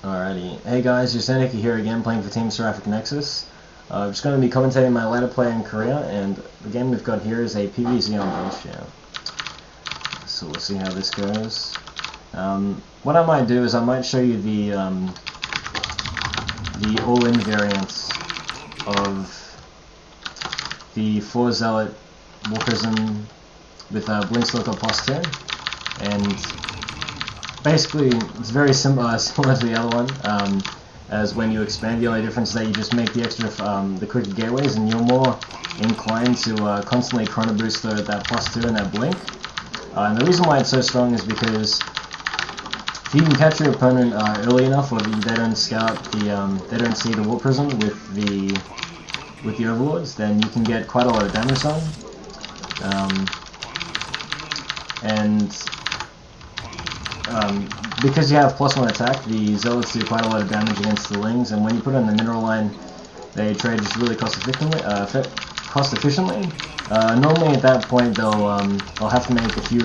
Alrighty, hey guys, ZenAku here again, playing for Team Seraphic Nexus. I'm just going to be commentating my ladder play in Korea, and the game we've got here is a PvZ on Bullshit. So we'll see how this goes. What I might do is I might show you the all-in variants of the 4 Zealot Prism with Blink Local plus 2, and basically, it's very similar to the other one, as when you expand. The only difference is that you just make the extra, the quicker gateways, and you're more inclined to constantly chrono boost that plus 2 and that blink. And the reason why it's so strong is because if you can catch your opponent early enough, or they don't scout they don't see the Warp Prism with the Overlords, then you can get quite a lot of damage done. Because you have +1 attack, the Zealots do quite a lot of damage against the Lings, and when you put it on the mineral line, they trade just really cost efficiently. Normally at that point they'll have to make a few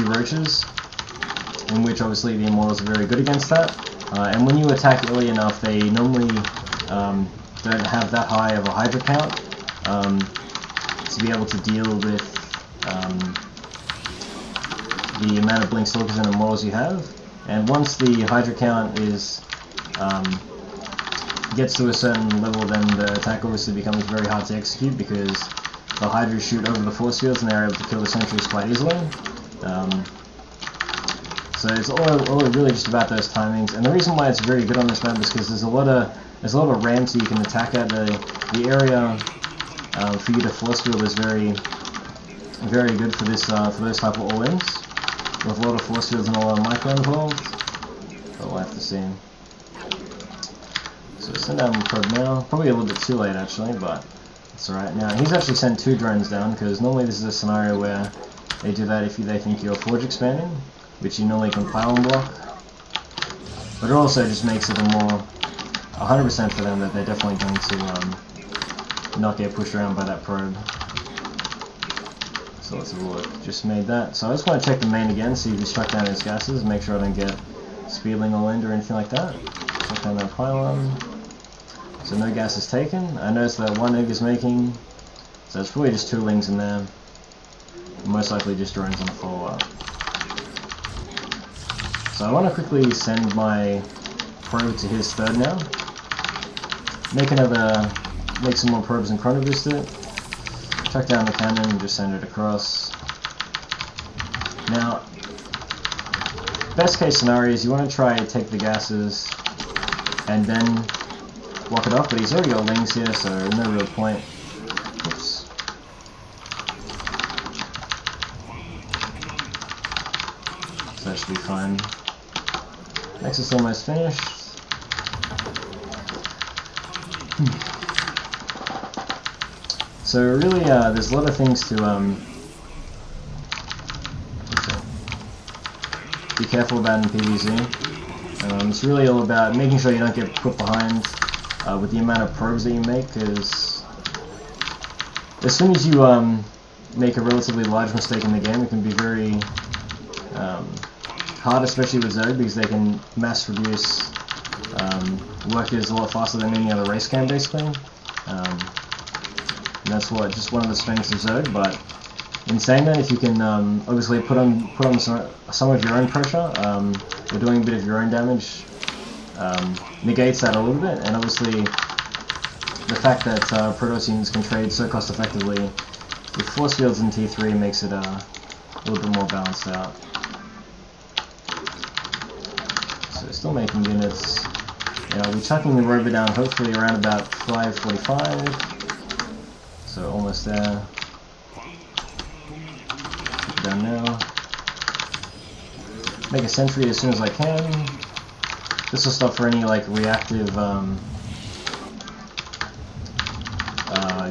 roaches, in which obviously the Immortals are very good against that. And when you attack early enough, they normally don't have that high of a Hydra count to be able to deal with the amount of Blink Stalkers and Immortals you have. And once the Hydra count is gets to a certain level, then the attack obviously becomes very hard to execute, because the Hydra shoot over the force fields and they're able to kill the sentries quite easily. So it's all really just about those timings. And the reason why it's very good on this map is because there's a lot of ramps that you can attack at. The area for you to force field is very good for this for those type of all-ins, with a lot of force fields and a lot of micro involved. But we'll have to see. So send down the probe now. Probably a little bit too late actually, but it's alright. Now he's actually sent 2 drones down, because normally this is a scenario where they do that if they think you're forge expanding, which you normally can pile and block. But it also just makes it a more 100% for them that they're definitely going to not get pushed around by that probe. So let's have a look. Just made that. So I just want to check the main again, see if he struck down his gases, make sure I don't get speedling or end or anything like that. Check down that pylon. So no gas is taken. I noticed that 1 egg is making, so it's probably just 2 Lings in there. Most likely just drones on the follow-up. So I want to quickly send my probe to his 3rd now. Make some more probes and chrono boost it. Chuck down the cannon and just send it across. Now, best case scenario is you want to try and take the gases and then block it off, but he's already got Lings here, so no real point. Oops. So that should be fine. Nexus is almost finished. So really, there's a lot of things to be careful about in PvZ. It's really all about making sure you don't get put behind with the amount of probes that you make, because as soon as you make a relatively large mistake in the game, it can be very hard, especially with Zerg, because they can mass reduce workers a lot faster than any other race can, basically. And that's just one of the strengths of Zerg. But in saying that, if you can obviously put on some of your own pressure, or doing a bit of your own damage, negates that a little bit. And obviously the fact that Protoss units can trade so cost effectively with force fields in T3 makes it a little bit more balanced out. So still making units. Yeah, I'll be chucking the rover down hopefully around about 5:45. So almost there. Keep it down now. Make a sentry as soon as I can. This will stop for any like reactive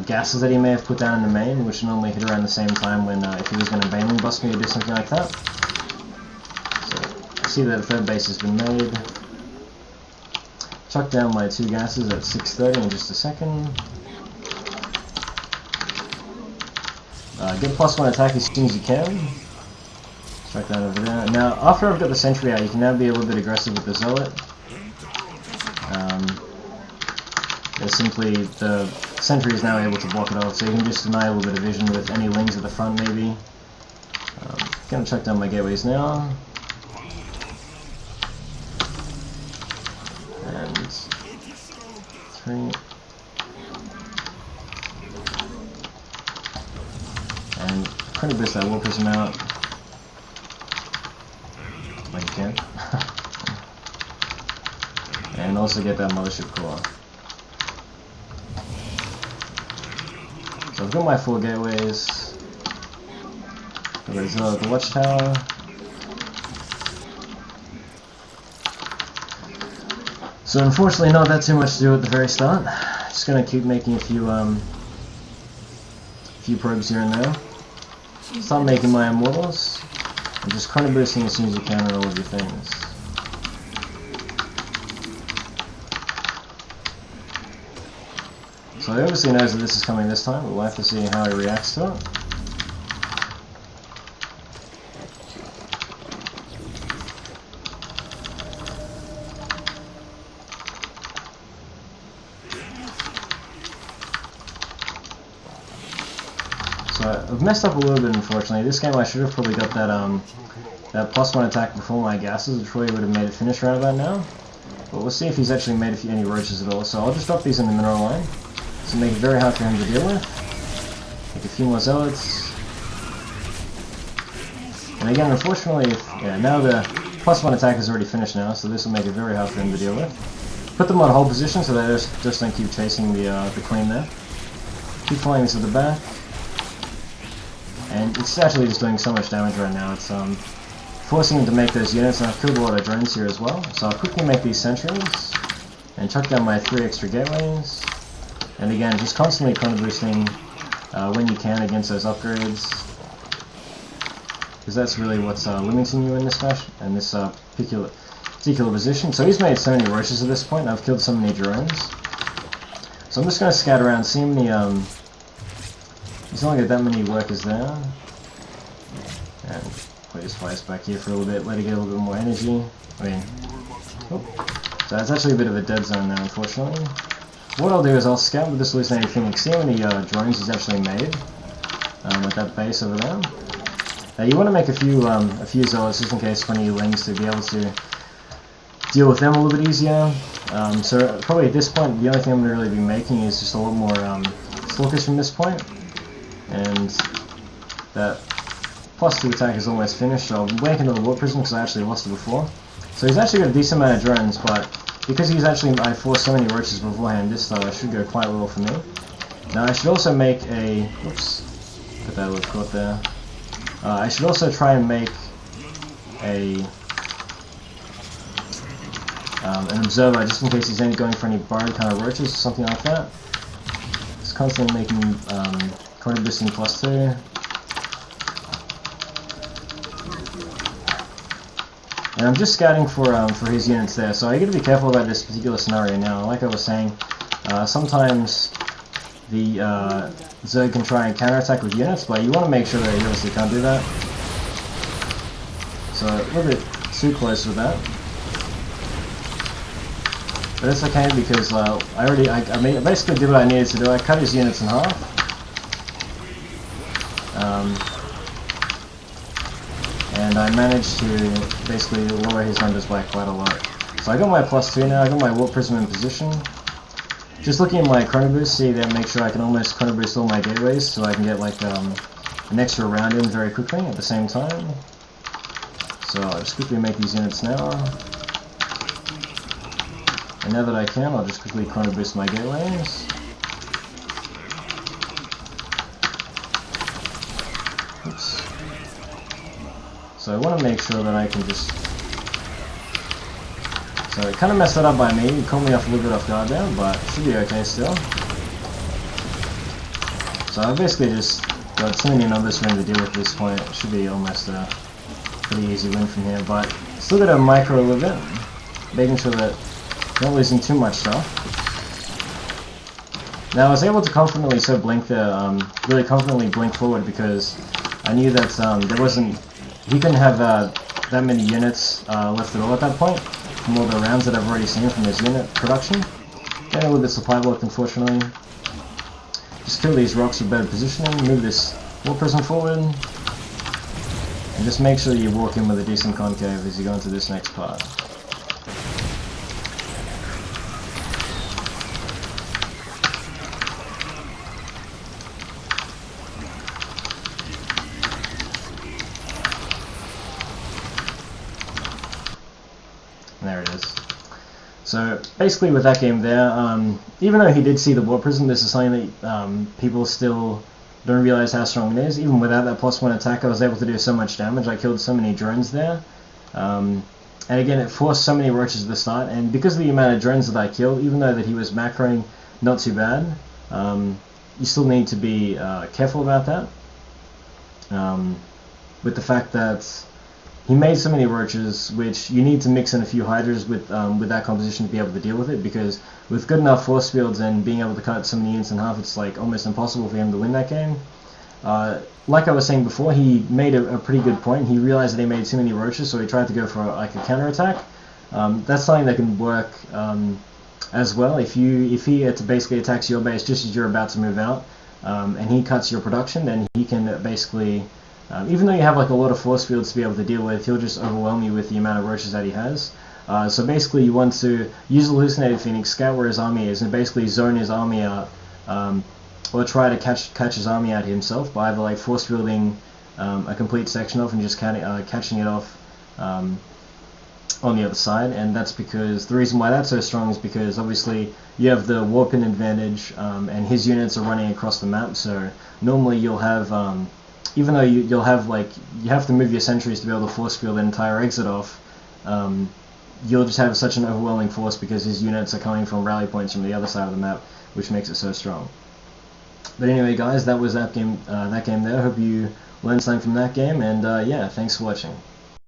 gases that he may have put down in the main, which normally hit around the same time when if he was going to banely bust me or do something like that. So I see that the 3rd base has been made. Chuck down my 2 gases at 6:30 in just a second. Get +1 attack as soon as you can. Chuck that over there. Now, after I've got the sentry out, you can now be a little bit aggressive with the Zealot. Simply the sentry is now able to block it off, so you can just deny a little bit of vision with any lings at the front maybe. Gonna check down my gateways now. And 3. And trying to boost that War Prism out. Like you can. And also get that Mothership Core. So I've got my 4 gateways. I've got Zealot at the Watchtower. So unfortunately not that too much to do at the very start. Just gonna keep making a few probes here and there. Start making my Immortals. And just chrono boosting as soon as you can on all of your things. So he obviously knows that this is coming this time, but we'll have to see how he reacts to it. So I've messed up a little bit, unfortunately. This game I should have probably got that +1 attack before my gases, which probably would have made it finish around about now. But we'll see if he's actually made any roaches at all. So I'll just drop these in the mineral line. To make it very hard for him to deal with. Make a few more Zealots. And again, unfortunately, now the +1 attack is already finished now, so this will make it very hard for him to deal with. Put them on hold position so they just don't keep chasing the Queen there. Keep flying this at the back. And it's actually just doing so much damage right now. It's forcing him to make those units, and I've killed a lot of drones here as well. So I'll quickly make these sentries and chuck down my 3 extra gateways. And again, just constantly chrono boosting when you can against those upgrades, because that's really what's limiting you in this match and this particular position. So he's made so many roaches at this point, and I've killed so many drones. So I'm just going to scout around, see how many. There's not that many workers there, and put his fires back here for a little bit, let it get a little bit more energy. So that's actually a bit of a dead zone now, unfortunately. What I'll do is I'll scout with this hallucinating Phoenix, see how many drones he's actually made at that base over there. Now you want to make a few Zealots just in case for any lings to be able to deal with them a little bit easier. So probably at this point the only thing I'm going to really be making is just a lot more Stalkers from this point. And that +2 attack is almost finished, so I'll wake into the War Prism because I actually lost it before. So he's actually got a decent amount of drones, but because I forced so many roaches beforehand, this should go quite well for me. Now I should also make a, oops, put that little caught there. I should also try and make an observer just in case he's going for any borrowed kind of roaches or something like that. Just constantly making chrono boosting +2. And I'm just scouting for his units there, so I got to be careful about this particular scenario now. Like I was saying, sometimes the Zerg can try and counterattack with units, but you want to make sure that he obviously can't do that. So a little bit too close with that. But it's okay because I basically did what I needed to do. I cut his units in half. And I managed to basically lower his numbers by quite a lot. So I got my +2 now, I got my War Prism in position. Just looking at my chrono boost, see that, make sure I can almost chrono boost all my gateways so I can get like an extra round in very quickly at the same time. So I'll just quickly make these units now. And now that I can, I'll just quickly chrono boost my gateways. Oops. So I want to make sure that I can just... So it kind of messed that up by me, it caught me off a little bit off guard there, but it should be okay still. So I basically just got too many numbers for him to deal with at this point. It should be almost a pretty easy win from here, but still got to micro a little bit, making sure that I'm not losing too much stuff. Now I was able to confidently blink there, really confidently blink forward because I knew that there wasn't... He couldn't have that many units left at all at that point. from all the rounds that I've already seen from his unit production. Getting a little bit supply blocked, unfortunately. Just kill these rocks with better positioning, move this Warp Prism forward, and just make sure you walk in with a decent concave as you go into this next part. There it is. So basically with that game there, even though he did see the Warp Prism, this is something that people still don't realize how strong it is. Even without that +1 attack, I was able to do so much damage. I killed so many drones there. And again, it forced so many roaches at the start, and because of the amount of drones that I killed, even though that he was macroing not too bad, you still need to be careful about that. With the fact that he made so many roaches, which you need to mix in a few hydras with that composition to be able to deal with it, because with good enough force fields and being able to cut so many units in half, it's like almost impossible for him to win that game. Like I was saying before, he made a pretty good point. He realized that he made too many roaches, so he tried to go for like a counterattack. That's something that can work as well. If he basically attacks your base just as you're about to move out, and he cuts your production, then he can basically, even though you have like a lot of force fields to be able to deal with, he'll just overwhelm you with the amount of roaches that he has. So basically you want to use the Hallucinated Phoenix, scout where his army is, and basically zone his army out, or try to catch his army out himself by either like force fielding a complete section off and just catching it off on the other side. And that's because the reason why that's so strong is because obviously you have the warping advantage, and his units are running across the map, so normally you'll have even though you'll have like, you have to move your sentries to be able to force field an entire exit off, you'll just have such an overwhelming force because his units are coming from rally points from the other side of the map, which makes it so strong. But anyway guys, that was that game there. Hope you learned something from that game, and yeah, thanks for watching.